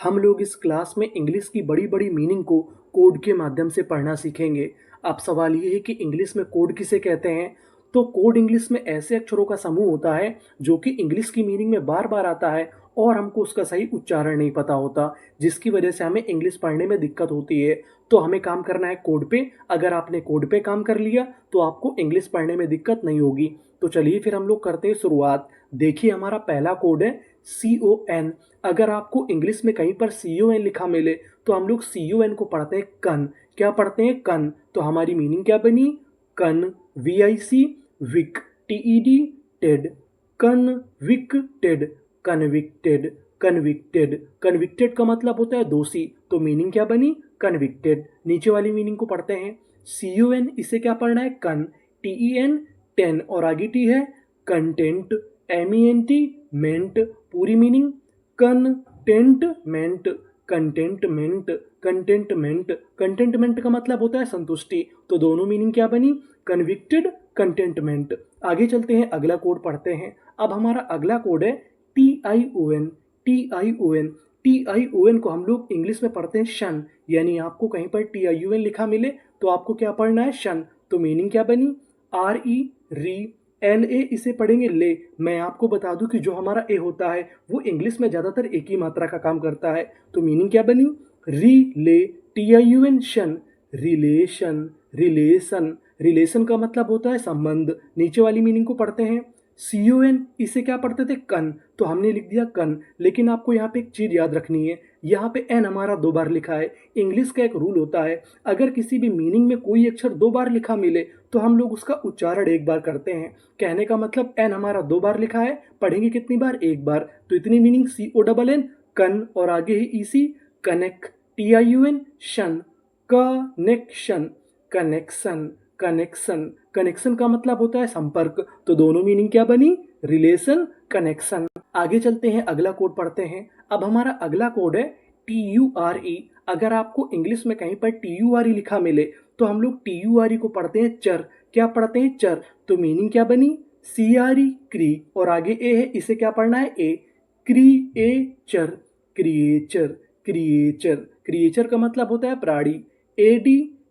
हम लोग इस क्लास में इंग्लिश की बड़ी बड़ी मीनिंग को कोड के माध्यम से पढ़ना सीखेंगे। अब सवाल ये है कि इंग्लिश में कोड किसे कहते हैं। तो कोड इंग्लिश में ऐसे अक्षरों का समूह होता है जो कि इंग्लिश की मीनिंग में बार बार आता है और हमको उसका सही उच्चारण नहीं पता होता, जिसकी वजह से हमें इंग्लिश पढ़ने में दिक्कत होती है। तो हमें काम करना है कोड पे। अगर आपने कोड पे काम कर लिया तो आपको इंग्लिश पढ़ने में दिक्कत नहीं होगी। तो चलिए फिर हम लोग करते हैं शुरुआत। देखिए हमारा पहला कोड है CON। अगर आपको इंग्लिश में कहीं पर CON लिखा मिले तो हम लोग CON को पढ़ते हैं कन। क्या पढ़ते हैं? कन। तो हमारी मीनिंग क्या बनी? Con, VIC, vic, TED, ted, convicted, convicted, convicted. Convicted का मतलब होता है दोषी, तो मीनिंग क्या बनी? कन्विक्टेड। नीचे वाली मीनिंग को पढ़ते हैं। CON, इसे क्या पढ़ना है? कन। TEN, टेन, और आगे टी है कंटेंट, MENT, मेंट। पूरी meaning contentment, contentment, contentment. Contentment का मतलब होता है संतुष्टि, तो दोनों मीनिंग क्या बनी? Convicted, contentment. आगे चलते हैं, अगला कोड पढ़ते हैं। अब हमारा अगला कोड है TION। TION, TION को हम लोग इंग्लिश में पढ़ते हैं शन। यानी आपको कहीं पर TION लिखा मिले तो आपको क्या पढ़ना है? शन। तो मीनिंग क्या बनी? RE, री। LA, इसे पढ़ेंगे ले। मैं आपको बता दूं कि जो हमारा ए होता है वो इंग्लिश में ज़्यादातर एक ही मात्रा का काम करता है, तो मीनिंग क्या बनी? रिले, TION, शन, रिलेशन, रिलेशन। रिलेशन का मतलब होता है संबंध। नीचे वाली मीनिंग को पढ़ते हैं। CON, इसे क्या पढ़ते थे? कन, तो हमने लिख दिया कन। लेकिन आपको यहाँ पे एक चीज़ याद रखनी है, यहाँ पे एन हमारा 2 बार लिखा है। इंग्लिश का एक रूल होता है, अगर किसी भी मीनिंग में कोई अक्षर 2 बार लिखा मिले तो हम लोग उसका उच्चारण 1 बार करते हैं। कहने का मतलब एन हमारा 2 बार लिखा है, पढ़ेंगे कितनी बार? 1 बार। तो इतनी मीनिंग CONN, कन, और आगे ही EC, कनेक्ट, TION, शन, कनेक्शन, कनेक्शन, कनेक्शन। कनेक्शन का मतलब होता है संपर्क, तो दोनों मीनिंग क्या बनी? Relation, connection. आगे चलते हैं, अगला कोड पढ़ते हैं। अब हमारा अगला कोड है TURE। अगर आपको इंग्लिश में कहीं पर TURE लिखा मिले तो हम लोग TURE को पढ़ते हैं चर। क्या पढ़ते हैं? चर। तो मीनिंग क्या बनी? CRE, क्री, और आगे ए है, इसे क्या पढ़ना है? A. Creature, creature, creature. Creature का मतलब होता है प्राणी। AD,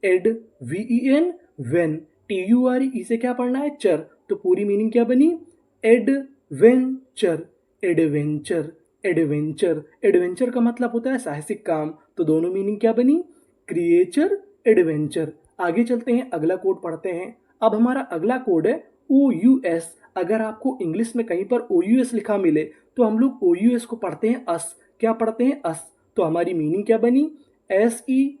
ad, VEN, ven. TURE, इसे क्या पढ़ना है? चर। तो पूरी मीनिंग क्या बनी? Adventure, adventure, adventure. एडवेंचर का मतलब होता है साहसिक काम, तो दोनों मीनिंग क्या बनी? Creature, adventure. आगे चलते हैं, अगला कोड पढ़ते हैं। अब हमारा अगला कोड है OUS। अगर आपको इंग्लिश में कहीं पर OUS लिखा मिले तो हम लोग OUS को पढ़ते हैं अस। क्या पढ़ते हैं? अस। तो हमारी मीनिंग क्या बनी? SECRI,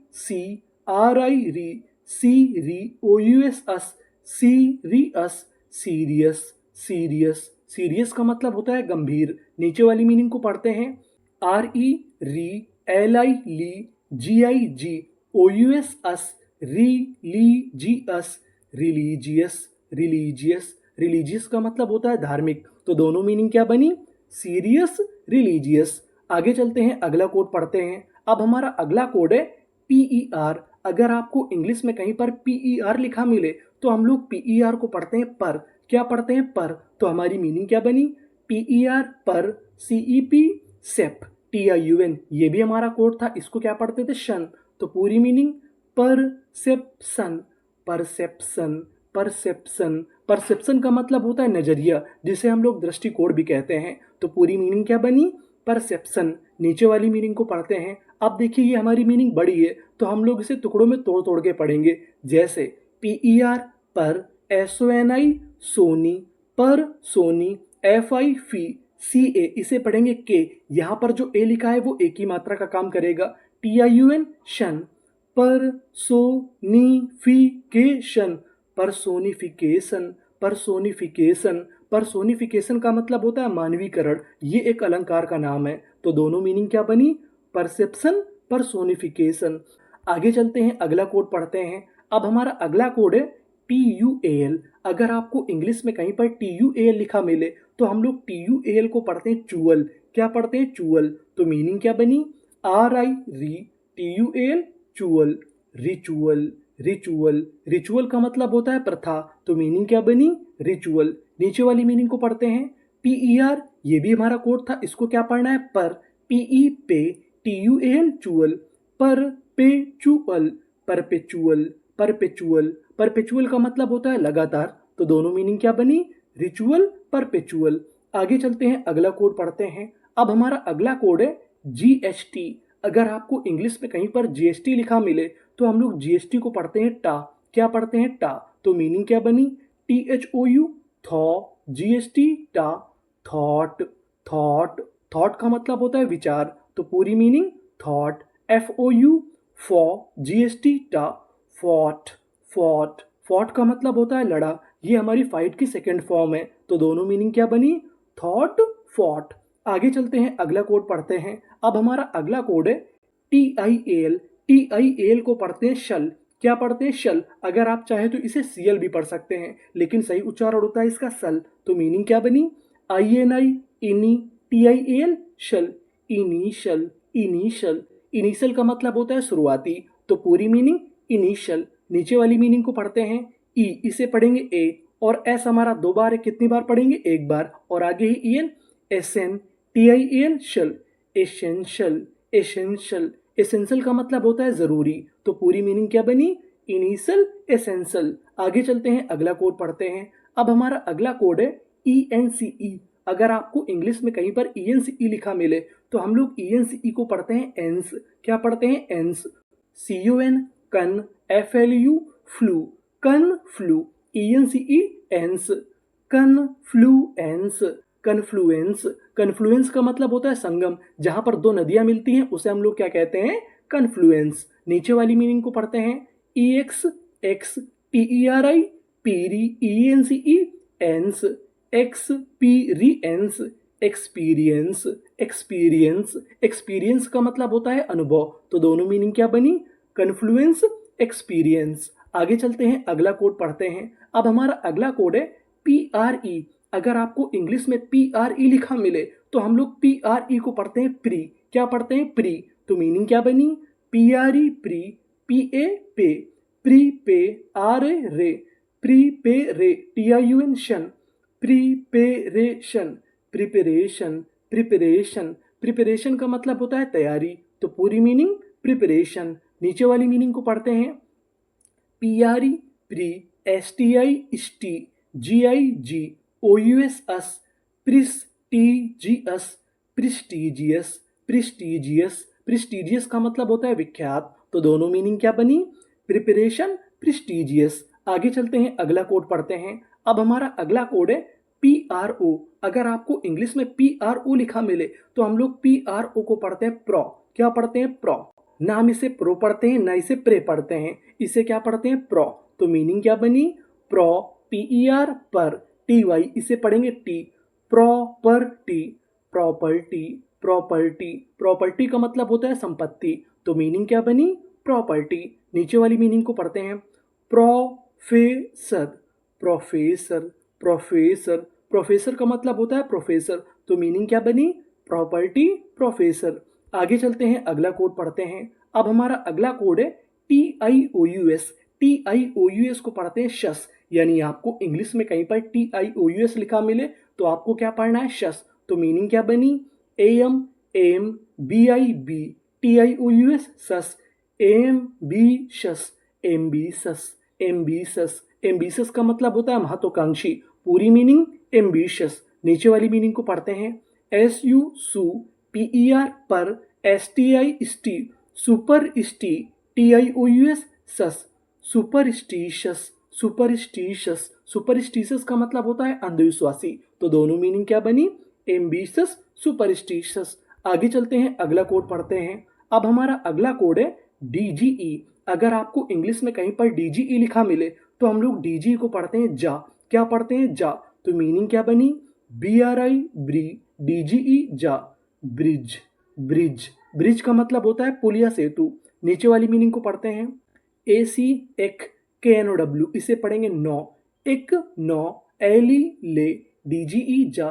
री, सी, री, OUS, अस, सीरियस, सीरियस, सीरियस। सीरियस का मतलब होता है गंभीर। नीचे वाली मीनिंग को पढ़ते हैं। RE, री, LI, ली, GIG, OUS, अस, रिलीजियस, रिलीजियस, रिलीजियस। रिलीजियस का मतलब होता है धार्मिक, तो दोनों मीनिंग क्या बनी? Serious, religious. आगे चलते हैं, अगला कोड पढ़ते हैं। अब हमारा अगला कोड है PER। अगर आपको इंग्लिश में कहीं पर PER लिखा मिले तो हम लोग PER को पढ़ते हैं पर। क्या पढ़ते हैं? पर। तो हमारी मीनिंग क्या बनी? PER, पर, CEP, सेप, TION, ये भी हमारा कोड था, इसको क्या पढ़ते थे? शन। तो पूरी meaning perception, perception, perception. Perception का मतलब होता है नजरिया, जिसे हम लोग दृष्टिकोण भी कहते हैं। तो पूरी मीनिंग क्या बनी? परसेप्शन। नीचे वाली मीनिंग को पढ़ते हैं। अब देखिए ये हमारी मीनिंग बड़ी है तो हम लोग इसे टुकड़ों में तोड़ तोड़ के पढ़ेंगे। जैसे PER, पर, SONI, सोनी, पर, सोनी, FI, फी, CA, इसे पढ़ेंगे के। यहाँ पर जो ए लिखा है वो एक ही मात्रा का काम करेगा। TION, शन, परसोनिफिकेशन, परसोनिफिकेशन, परसोनिफिकेशन। परसोनिफिकेशन का मतलब होता है मानवीकरण, ये एक अलंकार का नाम है। तो दोनों मीनिंग क्या बनी? Perception, personification. आगे चलते हैं, अगला कोड पढ़ते हैं। अब हमारा अगला कोड है TUAL। अगर आपको इंग्लिश में कहीं पर TUAL लिखा मिले तो हम लोग TUAL को पढ़ते हैं चूअल। क्या पढ़ते हैं? चूअल। तो मीनिंग क्या बनी? RI, री, TUAL, चूअल, रिचुअल, रिचुअल। रिचुअल का मतलब होता है प्रथा, तो मीनिंग क्या बनी? रिचुअल। नीचे वाली मीनिंग को पढ़ते हैं। PER, ये भी हमारा कोड था, इसको क्या पढ़ना है? पर। PE, pe, TUAL tual, perpetual, perpetual, perpetual, perpetual का मतलब होता है लगातार, तो दोनों मीनिंग क्या बनी, रिचुअल, परपेचुअल। आगे चलते हैं, अगला कोड पढ़ते हैं। अब हमारा अगला कोड है GST। अगर आपको इंग्लिश में कहीं पर GST लिखा मिले तो हम लोग GST को पढ़ते हैं टा। क्या पढ़ते हैं, टा। तो मीनिंग क्या बनी, THOU, थॉ, GST, टा, थॉट, थॉट। थॉट का मतलब होता है विचार, तो पूरी मीनिंग थॉट, FOU, फॉ, GST, टा, फॉट, फॉट। फॉट का मतलब होता है लड़ा, ये हमारी फाइट की सेकेंड फॉर्म है, तो दोनों मीनिंग क्या बनी, थॉट, फॉट। आगे चलते हैं, अगला कोड पढ़ते हैं। अब हमारा अगला कोड है TIAL। TIAL को पढ़ते हैं शल। क्या पढ़ते हैं, शल। अगर आप चाहे तो इसे CL भी पढ़ सकते हैं, लेकिन सही उच्चारण होता है इसका सल। तो मीनिंग क्या बनी, INI, इनी, TIAL, शल, इनिशल, इनिशल। इनिशियल का मतलब होता है शुरुआती, तो पूरी मीनिंग इनिशियल। नीचे वाली मीनिंग को पढ़ते हैं, ई, इसे पढ़ेंगे ए, और एस हमारा दो बार है, कितनी बार पढ़ेंगे, एक बार, और आगे ही EN, SN, TIAL, शल, एसेंशियल, एसेंशियल। एसेंशियल का मतलब होता है जरूरी, तो पूरी मीनिंग क्या बनी, इनिशियल, एसेंशियल। आगे चलते हैं, अगला कोड पढ़ते हैं। अब हमारा अगला कोड है ENCE। अगर आपको इंग्लिश में कहीं पर ENCE लिखा मिले तो हम लोग ENCE को पढ़ते हैं एंस। क्या पढ़ते हैं, ence, CUN, con, FLU, flu, con flu, ENCE, ence, confluence, confluence. Confluence का मतलब होता है संगम, जहां पर दो नदियां मिलती हैं उसे हम लोग क्या कहते हैं, कन्फ्लुएंस। नीचे वाली मीनिंग को पढ़ते हैं, EX, ex, PERI, peri, ENCE, ence, experience, experience, experience. Experience का मतलब होता है अनुभव, तो दोनों मीनिंग क्या बनी, कन्फ्लुएंस, एक्सपीरियंस। आगे चलते हैं, अगला कोड पढ़ते हैं। अब हमारा अगला कोड है PRE। अगर आपको इंग्लिश में PRE लिखा मिले तो हम लोग PRE को पढ़ते हैं प्री। क्या पढ़ते हैं, प्री। तो मीनिंग क्या बनी, PRE, प्री, PA, पे, प्री पे, RA, रे, प्रीपेरे, TIUN, शन, प्रीपेरेशन, प्रिपरेशन, प्रिपरेशन। प्रिपरेशन का मतलब होता है तैयारी, तो पूरी मीनिंग प्रिपरेशन। नीचे वाली मीनिंग को पढ़ते हैं, PRE, प्री, STI, स्टी, GIG, OUS, अस, प्रिस्टीजियस, प्रिस्टीजियस, प्रिस्टीजियस। प्रिस्टीजियस का मतलब होता है विख्यात, तो दोनों मीनिंग क्या बनी, प्रिपरेशन, प्रिस्टीजियस। आगे चलते हैं, अगला कोड पढ़ते हैं। अब हमारा अगला कोड है PRO। अगर आपको इंग्लिश में PRO लिखा मिले तो हम लोग PRO को पढ़ते हैं प्रो। क्या पढ़ते हैं, प्रो। ना हम इसे प्रो पढ़ते हैं, ना इसे प्रे पढ़ते हैं, इसे क्या पढ़ते हैं, प्रो। तो मीनिंग क्या बनी, प्रो, PER, पर, TY, इसे पढ़ेंगे T, property, property, property. Property का मतलब होता है संपत्ति, तो मीनिंग क्या बनी, प्रॉपर्टी। नीचे वाली मीनिंग को पढ़ते हैं, प्रोफेसर, प्रोफेसर, प्रोफेसर। प्रोफेसर का मतलब होता है प्रोफेसर, तो मीनिंग क्या बनी, प्रॉपर्टी, प्रोफेसर। आगे चलते हैं, अगला कोड पढ़ते हैं। अब हमारा अगला कोड है TIOUS। TIOUS को पढ़ते हैं शस, यानी आपको इंग्लिश में कहीं पर TIOUS लिखा मिले तो आपको क्या पढ़ना है, शस। तो मीनिंग क्या बनी, AM, AM, BIB, TIOUS, sauce, ambitious, ambitious, ambitious. Ambitious का मतलब होता है महत्वाकांक्षी, पूरी मीनिंग एम्बिशस। नीचे वाली मीनिंग को पढ़ते हैं, SU, सू, PER, पर, STI, स्टी, सुपर स्टी, TIOUS, सस, सुपरस्टिशियस, सुपरस्टिशियस। सुपरस्टिशियस का मतलब होता है अंधविश्वासी, तो दोनों मीनिंग क्या बनी, एम्बिशस, सुपरस्टिशियस। आगे चलते हैं, अगला कोड पढ़ते हैं। अब हमारा अगला कोड है DGE। अगर आपको इंग्लिश में कहीं पर DGE लिखा मिले तो हम लोग DGE को पढ़ते हैं जा। क्या पढ़ते हैं, जा। तो मीनिंग क्या बनी, BRI, ब्री, DGE, जा, ब्रिज, ब्रिज। ब्रिज का मतलब होता है पुल या सेतु। नीचे वाली मीनिंग को पढ़ते हैं, AC, एक, KNOW, इसे पढ़ेंगे नौ, एक, नौ, एली, ले, DGE, जा,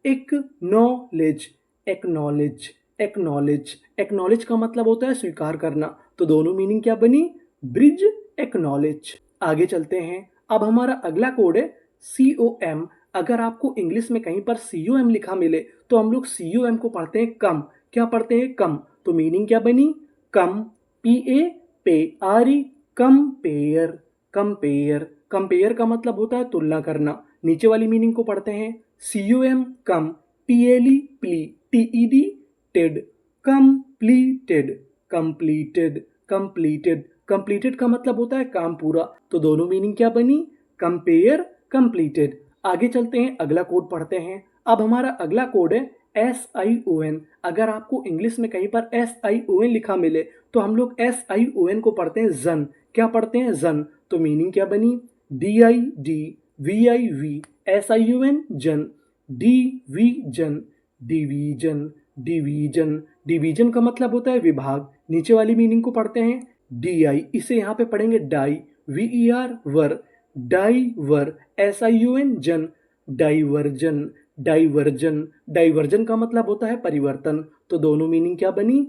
एक, नॉलेज, एक्नॉलेज, एक्नॉलेज। एक्नॉलेज का मतलब होता है स्वीकार करना, तो दोनों मीनिंग क्या बनी, ब्रिज, एक्नॉलेज। आगे चलते हैं, अब हमारा अगला कोड है COM। अगर आपको इंग्लिश में कहीं पर COM लिखा मिले तो हम लोग COM को पढ़ते हैं कम। क्या पढ़ते हैं, कम। तो मीनिंग क्या बनी? कम, पी ए पे R E, compare, compare. Compare का मतलब होता है तुलना करना। नीचे वाली मीनिंग को पढ़ते हैं। CUM कम, PLE plea, TED Ted, completed, completed, completed. Completed का मतलब होता है काम पूरा। तो दोनों मीनिंग क्या बनी? Compare, completed. आगे चलते हैं, अगला कोड पढ़ते हैं। अब हमारा अगला कोड है SION। अगर आपको इंग्लिश में कहीं पर SION लिखा मिले तो हम लोग SION को पढ़ते हैं जन। क्या पढ़ते हैं? जन। तो मीनिंग क्या बनी? DIDVIV, SION जन, डिवीजन, डिवीजन, डिवीजन। डिवीजन का मतलब होता है विभाग। नीचे वाली मीनिंग को पढ़ते हैं। DI, इसे यहाँ पे पढ़ेंगे डाई, VER वर, डाइवर, SION जन, डाइवर्जन, डाइवर्जन। डाइवर्जन का मतलब होता है परिवर्तन। तो दोनों मीनिंग क्या बनी?